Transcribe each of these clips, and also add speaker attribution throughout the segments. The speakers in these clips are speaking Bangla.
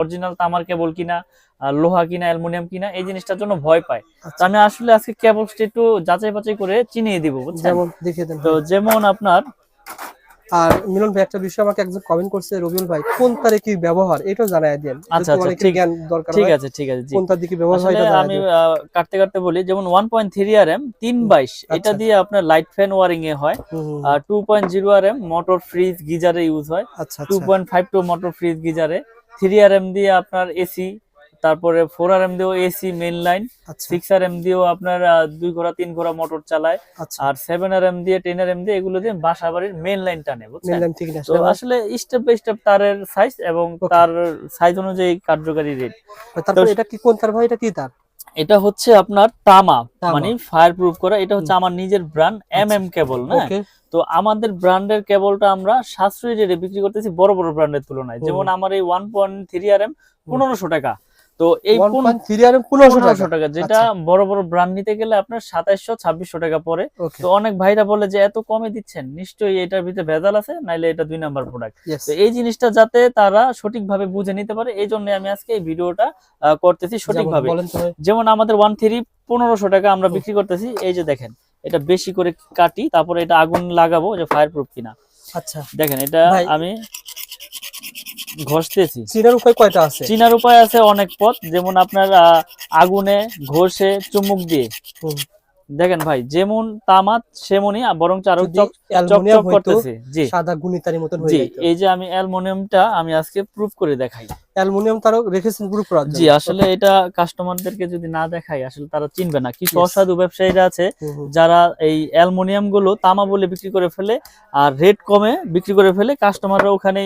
Speaker 1: অরিজিনাল তামার কেবল কিনা, লোহা কিনা, অ্যালুমিনিয়াম কিনা, এই জিনিসটার জন্য ভয় পায়। তো আমি আসলে আজকে কেবলসটা একটু যাচাই বাছাই করে চিনিয়ে দিব, বুঝছেন?
Speaker 2: যেমন দেখিয়ে দেন।
Speaker 1: তো যেমন আপনার,
Speaker 2: আর মিলন ভাই একটা বিষয় আমাকে একজন কমেন্ট করছে, রবিউল ভাই কোন তারে কি ব্যবহার এটাও জানায় দেন।
Speaker 1: আচ্ছা আচ্ছা, ঠিক
Speaker 2: জ্ঞান দরকার
Speaker 1: ঠিক
Speaker 2: হয়,
Speaker 1: আছে ঠিক আছে, জি।
Speaker 2: কোন তার দিকে ব্যবহার হয়
Speaker 1: আসলে
Speaker 2: এটা জানায়
Speaker 1: আমি
Speaker 2: দেন।
Speaker 1: কাটতে কাটতে বলি, যেমন 1.3 RM 322 এটা দিয়ে আপনার লাইট ফ্যান ওয়ারিং এ হয়। 2.0 RM মোটর ফ্রিজ গিজারে ইউজ হয়।
Speaker 2: আচ্ছা আচ্ছা
Speaker 1: 2.52 মোটর ফ্রিজ গিজারে। 3 RM দিয়ে আপনার এসি, তারপরে 4 RM দিয়েও এসি মেইন লাইন।
Speaker 2: আচ্ছা
Speaker 1: 6 RM দিয়েও আপনার 2 ঘোড়া 3 ঘোড়া মোটর চালায়।
Speaker 2: আচ্ছা।
Speaker 1: আর 7 RM দিয়ে 10 RM দিয়ে এগুলো দিয়ে বাসা বাড়ির মেইন লাইন টানে,
Speaker 2: মেইন
Speaker 1: বুঝছেন?
Speaker 2: লাইন ঠিক না
Speaker 1: তো আসলে স্টেপ বাই স্টেপ তারের সাইজ এবং তার সাইজ অনুযায়ী কার্যকারী রেট।
Speaker 2: তারপর এটা কি কোন তার ভাই, এটা কি তার?
Speaker 1: এটা হচ্ছে আপনার তামা, মানে ফায়ার প্রুফ করা। এটা হচ্ছে আমার নিজের ব্র্যান্ড MM কেবল না। তো আমাদের ব্র্যান্ডের কেবলটা আমরা সাশ্রয়ী রেটে বিক্রি করতেছি বড় বড় ব্র্যান্ডের তুলনায়। যেমন আমার এই 1.3 RM 1500 টাকা। তো এই
Speaker 2: 1.3 RM 1500
Speaker 1: টাকা, যেটা বড় বড় ব্র্যান্ড নিতে গেলে আপনার 2700-2600 টাকা পড়ে। তো অনেক ভাইরা বলে যে এত কমে দিচ্ছেন, নিশ্চয়ই এটার ভিতরে ভেজাল আছে, নাইলে এটা 2 নাম্বার প্রোডাক্ট। তো এই জিনিসটা যাতে তারা সঠিকভাবে বুঝে নিতে পারে, এই জন্য আমি আজকে এই ভিডিওটা করতেছি সঠিকভাবে। যেমন আমাদের 1.3 1500 টাকা আমরা বিক্রি করতেছি। এই যে দেখেন, এটা বেশি করে কাটি, তারপরে এটা আগুন লাগাবো যে ফায়ার প্রুফ কিনা।
Speaker 2: আচ্ছা
Speaker 1: দেখেন, এটা আমি ঘষতেছি।
Speaker 2: চিনার উপায় কয়টা আছে?
Speaker 1: চিনার উপায় আছে অনেক পথ, যেমন আপনার আগুনে, ঘষে, চুমুক দিয়ে। দেখেন ভাই, যেমন তামা সেমনই, বরং আরো চকচক করতেছে। জি,
Speaker 2: সাদা গুণিতারির মতন হয়ে
Speaker 1: যায়। এই যে আমি অ্যালুমিনিয়ামটা আমি আজকে প্রুফ করে দেখাই।
Speaker 2: অ্যালুমিনিয়াম তারও রেখেছেন প্রুফ করার জন্য?
Speaker 1: জি, আসলে এটা কাস্টমারদেরকে যদি না দেখাই আসলে তারা চিনবে না। কিছু অসাধু ব্যবসায়ীরা আছে যারা এই অ্যালুমিনিয়াম গুলো তামা বলে বিক্রি করে ফেলে, আর রেট কমে বিক্রি করে ফেলে, কাস্টমাররা ওখানে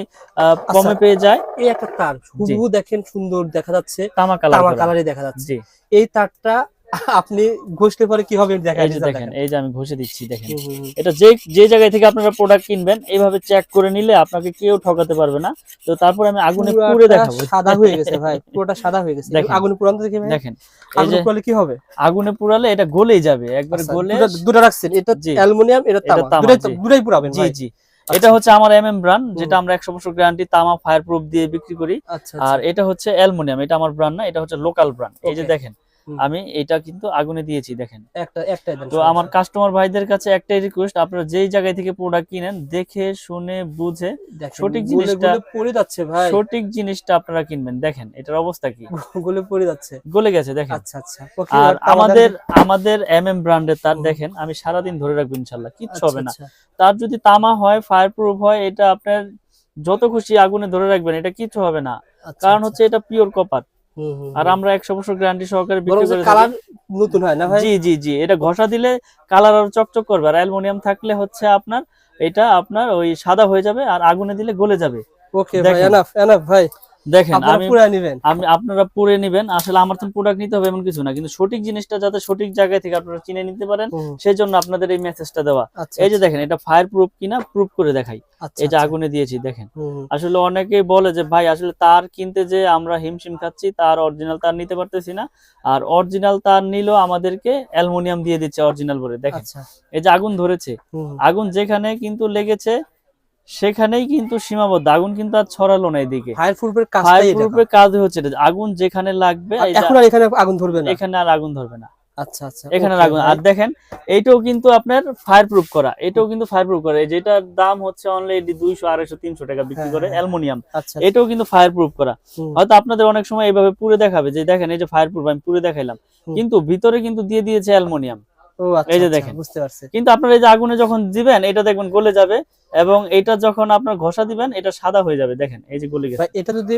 Speaker 1: কমে পেয়ে যায়।
Speaker 2: এই একটা তার হুবহু দেখেন, সুন্দর দেখা যাচ্ছে,
Speaker 1: তামা কালারে
Speaker 2: দেখা যাচ্ছে। এই তারটা আপনি ঘষলে পরে কি হবে দেখাই
Speaker 1: দেখেন। এই যে আমি ঘষে দিচ্ছি, দেখেন। এটা যে জায়গায় থেকে আপনারা প্রোডাক্ট কিনবেন, এইভাবে চেক করে নিলে আপনাকে কেউ ঠকাতে পারবে না। তো তারপর আমি আগুনে পুড়ে দেখাবো।
Speaker 2: সাদা হয়ে গেছে ভাই, পুরোটা সাদা হয়ে গেছে। আগুনে পুরানো দেখি ভাই, দেখেন আগুনে পুরালে কি হবে?
Speaker 1: আগুনে পুরালে এটা গলেই যাবে, একবার গলে।
Speaker 2: দুটো রাখছেন, এটা অ্যালুমিনিয়াম, এটা তামা, দুটোই পুরাবেন ভাই? জি জি।
Speaker 1: এটা হচ্ছে আমার MM ব্র্যান্ড, যেটা আমরা 100% গ্যারান্টি তামা ফায়ার প্রুফ দিয়ে বিক্রি করি। আর এটা হচ্ছে অ্যালুমিনিয়াম, এটা আমার ব্র্যান্ড না, এটা হচ্ছে লোকাল ব্র্যান্ড। এই যে দেখেন, আমি এটা কিন্তু আগুনে দিয়েছি, দেখেন। তো আমার কাস্টমার ভাইদের কাছে একটাই রিকোয়েস্ট, আপনারা যেই জায়গায় থেকে প্রোডাক্ট কিনেন দেখে শুনে বুঝে সঠিক জিনিসটা
Speaker 2: পড়ে যাচ্ছে ভাই,
Speaker 1: সঠিক জিনিসটা আপনারা কিনবেন। দেখেন এটার অবস্থা কি,
Speaker 2: গলে পড়ে যাচ্ছে,
Speaker 1: গলে গেছে, দেখেন।
Speaker 2: আচ্ছা আচ্ছা।
Speaker 1: আর আমাদের MM ব্র্যান্ডের তার দেখেন, আমি সারাদিন ধরে রাখবো ইনশাআল্লাহ, কিচ্ছু হবে না। তার যদি তামা হয়, ফায়ার প্রুফ হয়, এটা আপনার যত খুশি আগুনে ধরে রাখবেন, এটা কিচ্ছু হবে না, কারণ হচ্ছে এটা পিওর কপার। আর আমরা 100% গ্যারান্টি সহকারে বিক্রি করে
Speaker 2: কালার নতুন হয় না ভাই?
Speaker 1: জি জি জি, এটা ঘষা দিলে কালার আরো চকচক করবে। আর অ্যালুমিনিয়াম থাকলে হচ্ছে আপনার এটা আপনার ওই সাদা হয়ে যাবে, আর আগুনে দিলে গলে যাবে।
Speaker 2: ওকে ভাই, এনাফ ভাই।
Speaker 1: দেখেন, আপনারা পুরে নেবেন। আসলে আমার তো প্রোডাক্ট নিতে হবে এমন কিছু না, কিন্তু সঠিক জিনিসটা যাতে সঠিক জায়গায় থেকে আপনারা চিনে নিতে পারেন, সেই জন্য আপনাদের এই মেসেজটা দেওয়া। এই যে দেখেন, এটা ফায়ার প্রুফ কিনা প্রুফ করে দেখাই। এই যে আগুনে দিয়েছি, দেখেন। আসলে অনেকেই বলে যে ভাই আসলে তার কিনতে যে আমরা হিমশিম খাচ্ছি, তার অরিজিনাল তার নিতে পারতেছি না, আর অরিজিনাল তার নিলেও আমাদেরকে অ্যালুমিনিয়াম দিয়ে দিচ্ছে অরিজিনাল বলে। দেখেন, এই যে আগুন ধরেছে, আগুন যেখানে কিন্তু লেগেছে সেখানেই কিন্তু সীমাবদ্ধ, আগুন কিন্তু আর ছড়ালো না এদিকে।
Speaker 2: ফায়ার প্রুফের
Speaker 1: কাজ হচ্ছে আগুন যেখানে লাগবে,
Speaker 2: এখন আর এখানে আগুন ধরবে না,
Speaker 1: এখানে আর আগুন ধরবে না।
Speaker 2: আচ্ছা আচ্ছা,
Speaker 1: এখানে আগুন। আর দেখেন, এইটাও কিন্তু আপনার ফায়ার প্রুফ করা, এটাও কিন্তু ফায়ার প্রুফ করা। যেটার দাম হচ্ছে অনলি 200, 250, 300 টাকা বিক্রি করে অ্যালুমিনিয়াম, এটাও কিন্তু ফায়ার প্রুফ করা। হয়তো আপনাদের অনেক সময় এইভাবে পুড়ে দেখাবে যে দেখেন এই যে ফায়ার প্রুফ, আমি পুড়ে দেখাইলাম, কিন্তু ভিতরে কিন্তু দিয়ে দিয়েছে অ্যালুমিনিয়াম। এই যে দেখেন, বুঝতে পারছেন। কিন্তু আপনারা এই যে আগুনে যখন দিবেন, এটা দেখবেন গলে যাবে, এবং এটা যখন আপনার ঘষা দিবেন এটা সাদা হয়ে যাবে। দেখেন, এই যে গলে গেছে।
Speaker 2: এটা যদি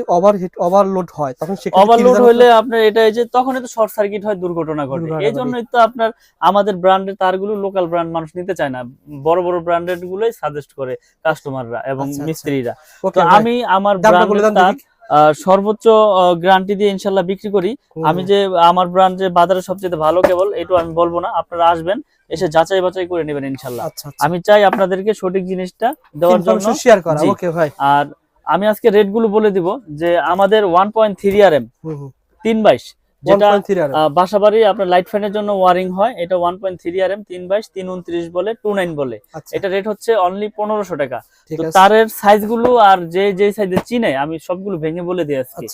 Speaker 2: ওভারলোড হয়, তখন
Speaker 1: ওভারলোড হলে আপনার এটা এই যে তখন তো শর্ট সার্কিট হয়, দুর্ঘটনা ঘটে। এই জন্যই তো আপনার আমাদের ব্র্যান্ডের তারগুলো লোকাল ব্র্যান্ড মানুষ নিতে চায় না, বড় বড় ব্র্যান্ডের গুলোই সাজেস্ট করে কাস্টমাররা এবং মিস্ত্রিরা। তো আমি আমার ব্র্যান্ডের তার সর্বোচ্চ গ্যারান্টি দিয়ে ইনশাল্লাহ বিক্রি করি। আমি যে আমার ব্র্যান্ড যে বাজারে সবচেয়ে ভালো কেবল, এটা আমি বলবো না, আপনারা আসবেন, এসে যাচাই বাছাই করে নেবেন ইনশাল্লাহ। আমি চাই আপনাদেরকে সঠিক জিনিসটা দেওয়ার জন্য শেয়ার করা। ওকে ভাই, আর আমি আজকে রেট গুলো বলে দিব যে আমাদের 1.3 RM 322, যেটা বাসাবাড়ি আপনার লাইট ফ্যানের জন্য ওয়ারিং হয়, এটা 1.3 RM 322 329 বলে 29 বলে। এটা রেট হচ্ছে অনলি 1500 টাকা। তো তারের সাইজ গুলো আর যে সাইজে চিনে আমি সবগুলো ভেঙে বলে দিই আজকে।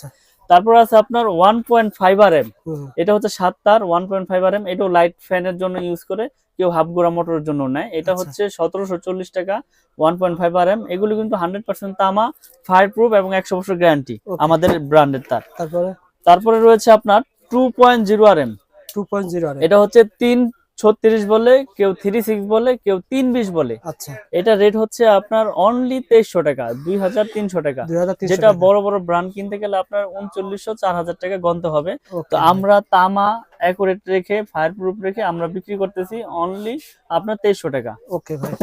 Speaker 1: তারপর আছে আপনার 1.5 RM,
Speaker 2: হুম,
Speaker 1: এটা হচ্ছে 7 তার 1.5 RM, এটাও লাইট ফ্যানের জন্য ইউজ করে, কেউ হাফ গোড়া মোটরের জন্য নেয়। এটা
Speaker 2: আচ্ছা।
Speaker 1: হচ্ছে 1740 টাকা 1.5 RM। এগুলো কিন্তু 100% তামা, ফায়ার প্রুফ এবং 100 বছর গ্যারান্টি
Speaker 2: Okay.
Speaker 1: আমাদের ব্র্যান্ডের তার।
Speaker 2: তারপরে
Speaker 1: তারপরে রয়েছে আপনার 2.0 RM,
Speaker 2: 2.0 আর
Speaker 1: এটা হচ্ছে 336 বলে, কেউ 36 বলে, কেউ 320 বলে।
Speaker 2: আচ্ছা,
Speaker 1: এটা রেট হচ্ছে আপনার অনলি 2300 টাকা, 2300 টাকা।
Speaker 2: 2300
Speaker 1: যেটা
Speaker 2: টাকা।
Speaker 1: বড় বড় ব্র্যান্ড কিনতে গেলে আপনার 3900 4000 টাকা গন্তে হবে। তো
Speaker 2: ওকে
Speaker 1: আমরা তামা অ্যাকুরেট রেখে, ফায়ার প্রুফ রেখে আমরা বিক্রি করতেছি অনলি আপনার 2300 টাকা।
Speaker 2: ওকে ভাই।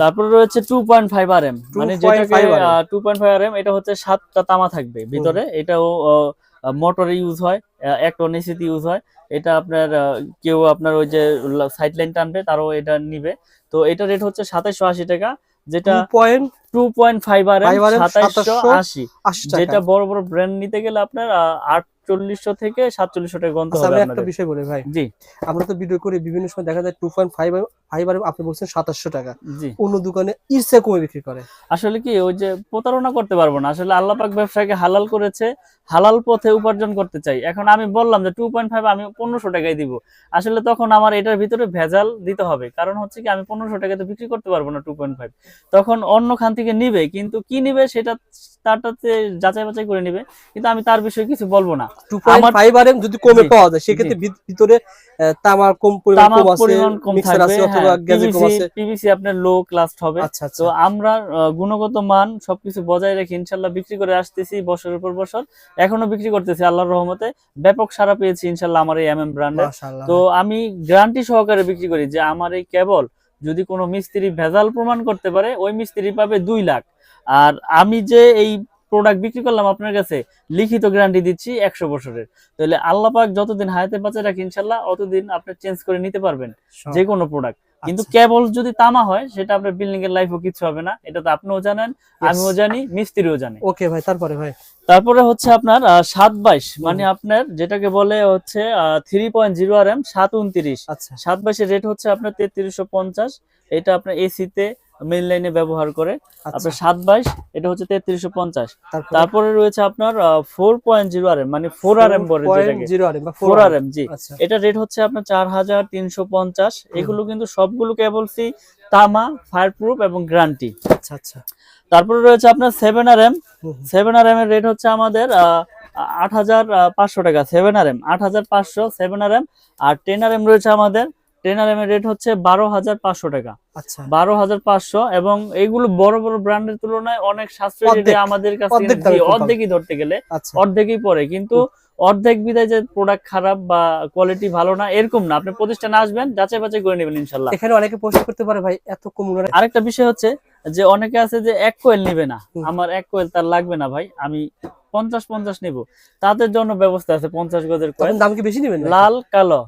Speaker 1: তারপরে রয়েছে 2.5 RM, মানে
Speaker 2: 2.5
Speaker 1: যেটাকে
Speaker 2: RM
Speaker 1: 2.5 RM, এটা হচ্ছে 7টা তামা থাকবে ভিতরে। এটাও মোটরে ইউজ হয়, এক টন এসিতে ইউজ হয়। এটা আপনার কেউ আপনার ওই যে সাইড লাইন টানবে তারও এটা নিবে। তো এটা রেট হচ্ছে 2780 টাকা, যেটা 2.5 RM 2780,
Speaker 2: 80 টাকা।
Speaker 1: যেটা বড় বড় ব্র্যান্ড নিতে গেলে আপনার 4800 থেকে 4700 টাকা গন্তে
Speaker 2: আচ্ছা,
Speaker 1: হবে
Speaker 2: আমি একটা
Speaker 1: আপনাদের।
Speaker 2: বিষয় বলি ভাই,
Speaker 1: জি
Speaker 2: আমরা তো ভিডিও করি, বিভিন্ন সময় দেখা যায় 2.5 আর আপনি বলছেন 2700 টাকা,
Speaker 1: জি।
Speaker 2: অন্য দোকানে ইরসে কমে বিক্রি করে।
Speaker 1: আসলে কি ওই যে প্রতারণা করতে পারবো না, আসলে আল্লাহ পাক ব্যবসাকে হালাল করেছে, হালাল পথে উপার্জন করতে চাই। এখন আমি বললাম যে 2.5 আমি 1500 টাকায় দিব, আসলে তখন আমার এটার ভিতরে ভেজাল দিতে হবে। কারণ হচ্ছে কি আমি 1500 টাকাতে বিক্রি করতে পারবো না 2.5, তখন অন্য খান থেকে নিবে, কিন্তু কি নিবে সেটা তারটাতে যাচাই বাছাই করে নিবে, কিন্তু আমি তার বিষয়ে কিছু বলবো না।
Speaker 2: 2.5 আর যদি কমে
Speaker 1: জি,
Speaker 2: পাওয়া যায় সেক্ষেত্রে ভিতরে তামার কম পরিমাণ
Speaker 1: তামার
Speaker 2: কম আছে,
Speaker 1: পরিমাণ কম
Speaker 2: মিক্সার
Speaker 1: থাকবে,
Speaker 2: আছে অথবা
Speaker 1: হ্যাঁ,
Speaker 2: গ্যাজেট কম আছে।
Speaker 1: পিভিসি আপনার লো ক্লাস হবে।
Speaker 2: আচ্ছা
Speaker 1: তো
Speaker 2: আচ্ছা।
Speaker 1: আমরা গুণগত মান সবকিছু বজায় রেখে ইনশাল্লাহ বিক্রি করে আসতেছি বছরের পর বছর, এখনো বিক্রি করতেছি আল্লাহর রহমতে। ব্যাপক সাড়া পেয়েছি ইনশাল্লাহ আমার এই MM ব্র্যান্ডের।
Speaker 2: মাশাআল্লাহ
Speaker 1: তো
Speaker 2: ভাই।
Speaker 1: আমি গ্যারান্টি সহকারে বিক্রি করি যে আমার এই কেবল যদি কোনো মিস্ত্রি ভেজাল প্রমাণ করতে পারে, ওই মিস্ত্রি পাবে 2 লাখ। আর আমি যে এই প্রোডাক্ট বিক্রি করলাম আপনার কাছে, লিখিত গ্যারান্টি দিচ্ছি 100 বছরের। তাহলে আল্লাহ পাক যতদিন হায়াতে বাঁচে রাখি ইনশাল্লাহ অতদিন আপনি চেঞ্জ করে নিতে পারবেন যে কোনো প্রোডাক্ট। কিন্তু
Speaker 2: আচ্ছা।
Speaker 1: কেবল যদি তামা হয় সেটা আপনার বিল্ডিং এর লাইফও কিছু হবে না, এটা তো আপনিও জানেন, আমিও জানি, মিস্ত্রিও জানে।
Speaker 2: ওকে ভাই, তারপরে ভাই।
Speaker 1: তারপরে হচ্ছে আপনার 722, মানে আপনার যেটাকে বলে হচ্ছে 3.0 RM 729।
Speaker 2: আচ্ছা
Speaker 1: 722 এর রেট হচ্ছে আপনার 3350, এটা আপনার এসিতে মেইন লাইনে ব্যবহার করে।
Speaker 2: আচ্ছা।
Speaker 1: আপনার 722 এটা হচ্ছে 3350।
Speaker 2: তারপরে
Speaker 1: তারপরে রয়েছে আপনার 4.0 RM, মানে 4 RM বলে যেটাকে,
Speaker 2: 4.0 আর বা
Speaker 1: 4 RM, জি।
Speaker 2: আচ্ছা
Speaker 1: এটা রেট হচ্ছে আপনার 4350। এগুলো কিন্তু সবগুলো কেবলসি তামা, ফায়ার প্রুফ এবং গ্যারান্টি।
Speaker 2: আচ্ছা আচ্ছা।
Speaker 1: তারপরে রয়েছে আপনার 7 RM। 7 RM এর রেট হচ্ছে আমাদের 8500 টাকা। 7 RM 8500 7 RM। আর 10 RM রয়েছে আমাদের, 10 RM এর রেট হচ্ছে 12500 টাকা।
Speaker 2: আচ্ছা
Speaker 1: 12500, এবং এইগুলো বড় বড় ব্র্যান্ডের তুলনায় অনেক সাশ্রয়ী রেটে
Speaker 2: অর্ধেক,
Speaker 1: আমাদের কাছে
Speaker 2: অর্ধেক দামে কম
Speaker 1: অর্ধেকই ধরতে গেলে
Speaker 2: আচ্ছা
Speaker 1: অর্ধেকই পড়ে। কিন্তু অর্ধেক বিধায় যে প্রোডাক্ট খারাপ বা কোয়ালিটি ভালো না এরকম না, আপনি প্রতিষ্ঠানে আসবেন, যাচাই বাছাই করে নেবেন ইনশাল্লাহ।
Speaker 2: এখানে অনেকে প্রশ্ন করতে পারে ভাই এত কম মূল্যে।
Speaker 1: আরেকটা বিষয় হচ্ছে যে অনেকে আছে যে 1 কোয়েল নিবে না,
Speaker 2: হুম।
Speaker 1: আমার 1 কোয়েল তার লাগবে না ভাই, আমি 50 নিব, তাদের জন্য ব্যবস্থা আছে 50 গজের কোয়েল,
Speaker 2: তখন দাম কি বেশি নেবেন নাকি?
Speaker 1: লাল কালো।